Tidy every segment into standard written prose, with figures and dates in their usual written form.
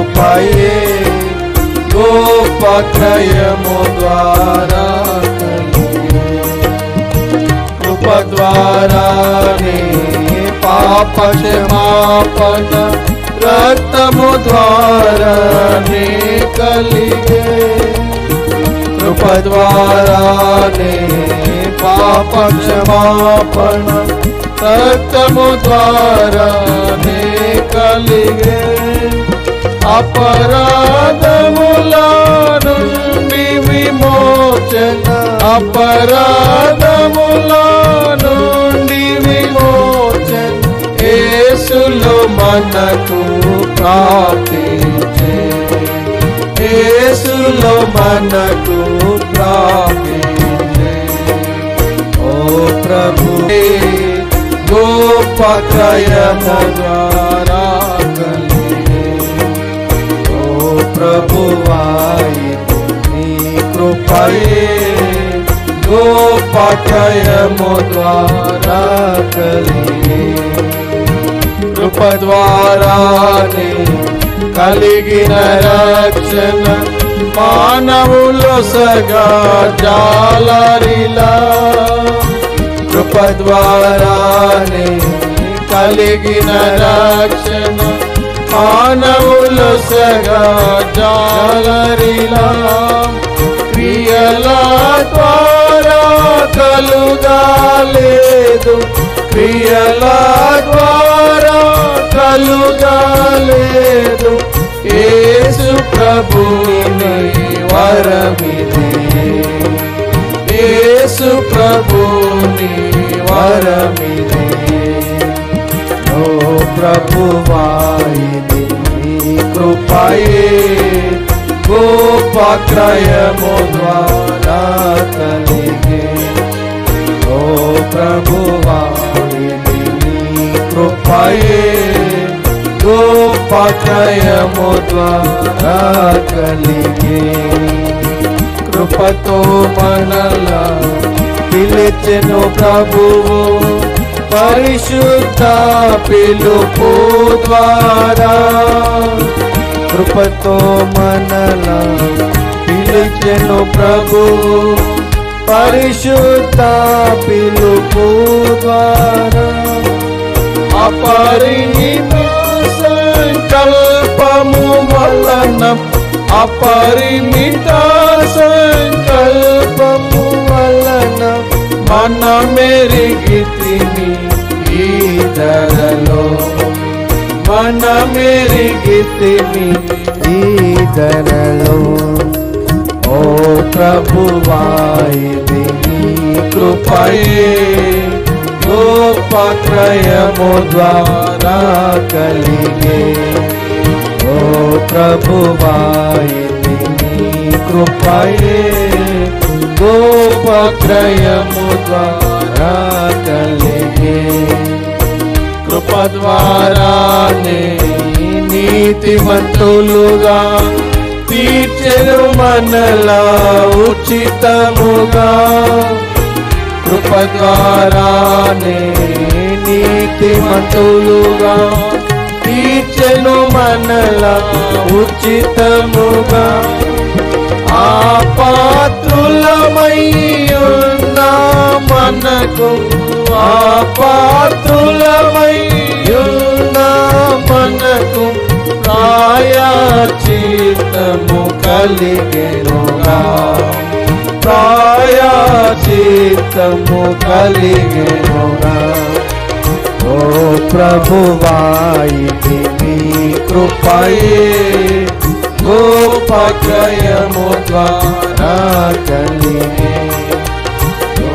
కృపయే గొప్ప క్రయము ద్వారా కృప ద్వారానే పాప క్షమాపణ రక్తము ద్వారానే కలిగే కృప ద్వారానే పాప క్షమాపణ రక్తము ద్వారానే కలిగే అపరాధముల నుండి విమోచన అపరాధముల నుండి విమోచన యేసులో మనకు ప్రాప్తించే యేసులో మనకు ప్రాప్తించే ఓ ప్రభు గొప్ప క్రయము ద్వారా కలిగే ఓ ప్రభువాయి నీ కృపయే గొప్ప క్రయము ద్వారా కలిగే కృప ద్వారానే కలిగిన రక్షణ మానవులు సగా జాలరిలా కృప ద్వారానే కలిగిన రక్షణ మానవులు సగా జాలరిలా క్రియల ద్వారా కలుగాలేదు క్రియల ద్వారా కలుగాలేదు యేసు ప్రభుని వరమిదే యేసు ప్రభుని వరమిదే ఓ ప్రభువాయిది కృపయే గొప్ప క్రయము ద్వారా కలిగే ఓ ప్రభువాయిది కృపయే గొప్ప క్రయము ద్వారా కలిగే కృపతో మనలా పిలిచెను ప్రభువు పరిశుద్ధ పిలుపు ద్వారా కృపతో మనలా పిలిచెను ప్రభువు పరిశుద్ధ పిలుపు ద్వారా అపరిమిత సంకల్పము వలన అపరిమిత సంకల్పము వలన మనమెరిగితిని ఈ ధరలో మనమెరిగితిని ఈ ధరలో ఓ ప్రభువాయిది కృపయే గొప్ప క్రయము ద్వారా కలిగే ఓ ప్రభువాయిది కృపయే గొప్ప క్రయము ద్వారా కలిగే కృప ద్వారానే నీతిమంతులుగా తీర్చెను మనలా ఉచితముగా కృప ద్వారానే నీతిమంతులుగా తీర్చెను మనలా ఉచితముగా ఆ పాత్రులమయ్యున్న మనకు ఆ పాత్రులమయ్యున్న మనకు ప్రాయశ్చిత్తము కలిగెనుగా ప్రాయశ్చిత్తము కలిగెనుగా ఓ ప్రభువాయిది నీ కృపయే గొప్ప క్రయము ద్వారా కలిగే ఓ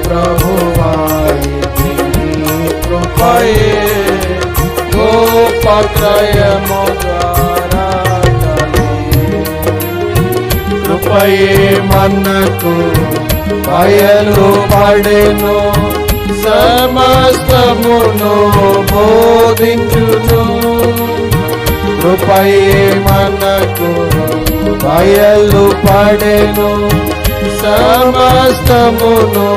ప్రభువాయిది నీ కృపయే గొప్ప క్రయము ద్వారా కలిగే కృపయే మనకు బయలు పడెను సమస్తమును బోధించును కృపయే మనకు బయలు పడెను సమస్తమును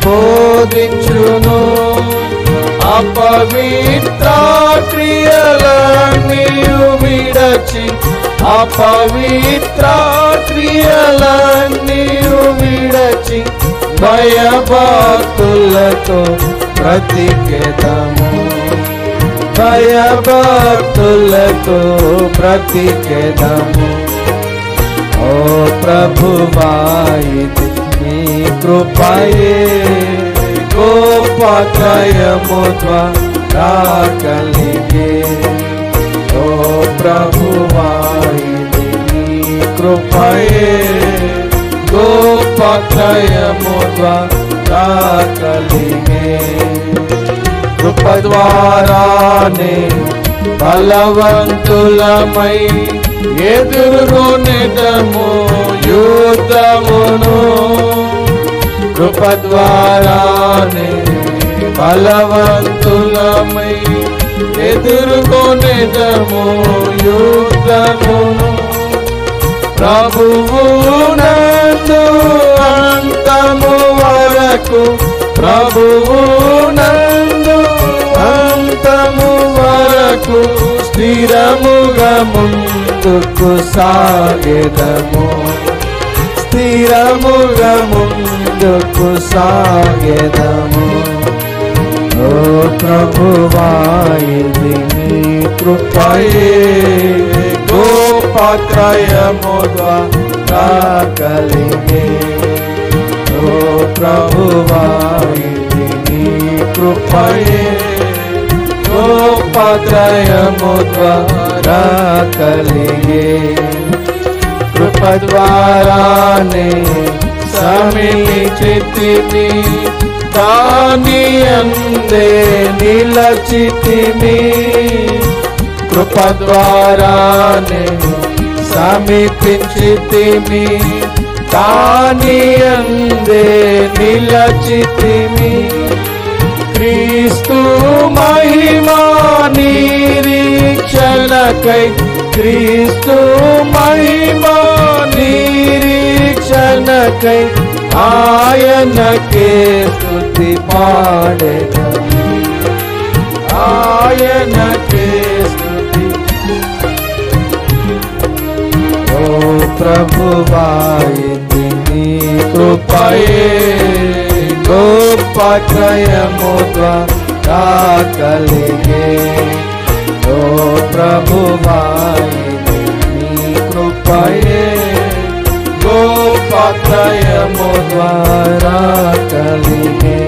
బోధించును అపవిత్ర క్రియలన్నీ విడచి అపవిత్ర క్రియలన్నీ విడచి భయభక్తులతో బ్రతికెదము, భయభక్తులతో బ్రతికెదము. ఓ ప్రభువా ఇది నీ కృపయే, గొప్ప క్రయము ద్వారా కలిగే. ఓ ప్రభువా ఇది నీ కృపయే, గొప్ప క్రయము ద్వారా కలిగే. కృప ద్వారానే బలవంతులమై ఎదుర్కొనేదము యుద్ధమును. కృప ద్వారానే బలవంతులమై ఎదుర్కొనేదము యుద్ధమును. ప్రభువు నందు అంతము వరకు, ప్రభువు నందు అంతము వరకు స్థిరముగా ముందుకు సాగెదము, స్థిరముగా ముందుకు సాగెదము. ఓ ప్రభువా ఇది నీ కృపయే, గొప్ప క్రయము ద్వారా కలిగే. ఓ ప్రభువా ఇది నీ కృపయే, గొప్ప క్రయము ద్వారా కలిగే. కృప ద్వారానే సమీచితిమి, దాని అందే నిలచితిమి. కృప ద్వారానే సమీపించితిమి, దాని అందే నిలచితిమి. క్రీస్తు మహిమా నిరీక్షణకై, క్రీస్తు మహిమా నిరీక్షణకై ఆయనకే స్తుతి పాడెదము, ఆయనకే స్తుతి. ఓ ప్రభువా ఇది నీ కృపయే, గొప్ప క్రయము ద్వారా కలిగే. ఓ ప్రభువా ఇది నీ కృపయే, గొప్ప క్రయము ద్వారా కలిగే.